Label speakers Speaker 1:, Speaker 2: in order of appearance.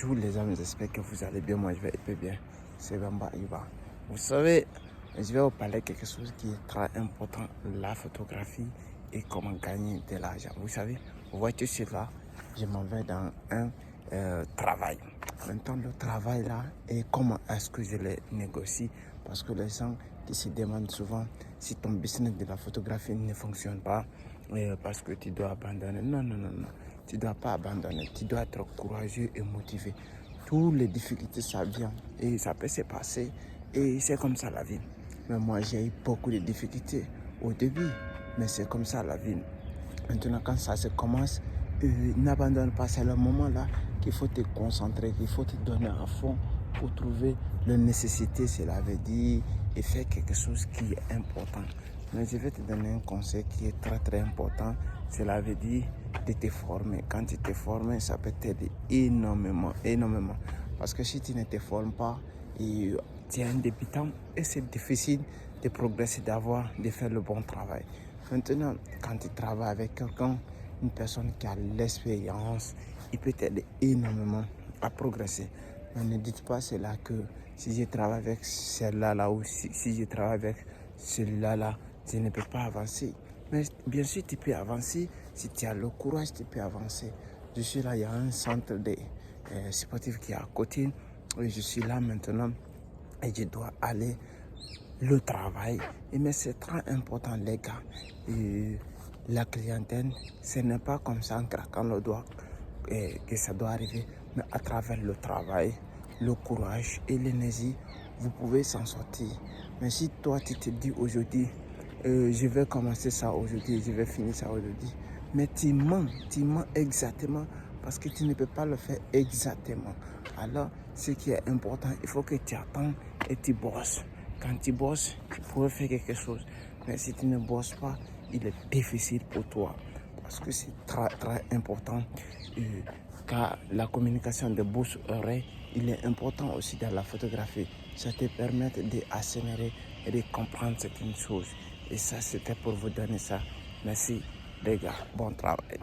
Speaker 1: Bonjour les amis, j'espère que vous allez bien. Moi je vais hyper bien. C'est Bamba Iba. Vous savez, je vais vous parler de quelque chose qui est très important, la photographie et comment gagner de l'argent. Vous savez, vous voyez tout là, je m'en vais dans un travail. Maintenant, le travail là, et comment est-ce que je le négocie? Parce que les gens qui se demandent souvent si ton business de la photographie ne fonctionne pas, parce que tu dois abandonner. Non, non, non, non. Tu ne dois pas abandonner. Tu dois être courageux et motivé. Toutes les difficultés, ça vient et ça peut se passer. Et c'est comme ça la vie. Mais moi, j'ai eu beaucoup de difficultés au début. Mais c'est comme ça la vie. Maintenant, quand ça se commence, n'abandonne pas. C'est le moment là qu'il faut te concentrer, qu'il faut te donner à fond pour trouver la nécessité, cela veut dire, et faire quelque chose qui est important. Mais je vais te donner un conseil qui est très très important. Cela veut dire de te former. Quand tu te formes, ça peut t'aider énormément, énormément. Parce que si tu ne te formes pas, et tu es un débutant et c'est difficile de progresser, de faire le bon travail. Maintenant, quand tu travailles avec quelqu'un, une personne qui a l'expérience, il peut t'aider énormément à progresser. Mais ne dites pas cela que si je travaille avec celle-là ou si je travaille avec celui-là, je ne peux pas avancer. Mais bien sûr, tu peux avancer. Si tu as le courage, tu peux avancer. Je suis là, il y a un centre de sportif qui est à côté. Et je suis là maintenant et je dois aller le travail. Mais c'est très important, les gars. Et la clientèle, ce n'est pas comme ça en craquant le doigt que ça doit arriver, mais à travers le travail, le courage et l'énergie, vous pouvez s'en sortir. Mais si toi, tu te dis aujourd'hui, je vais commencer ça aujourd'hui, je vais finir ça aujourd'hui, mais tu mens exactement parce que tu ne peux pas le faire exactement. Alors, ce qui est important, il faut que tu attends et tu bosses. Quand tu bosses, tu pourrais faire quelque chose. Mais si tu ne bosses pas, il est difficile pour toi. Parce que c'est très, très important. Car la communication de bouche-oreille, il est important aussi dans la photographie. Ça te permet d'accélérer et de comprendre certaines choses. Et ça, c'était pour vous donner ça. Merci les gars. Bon travail.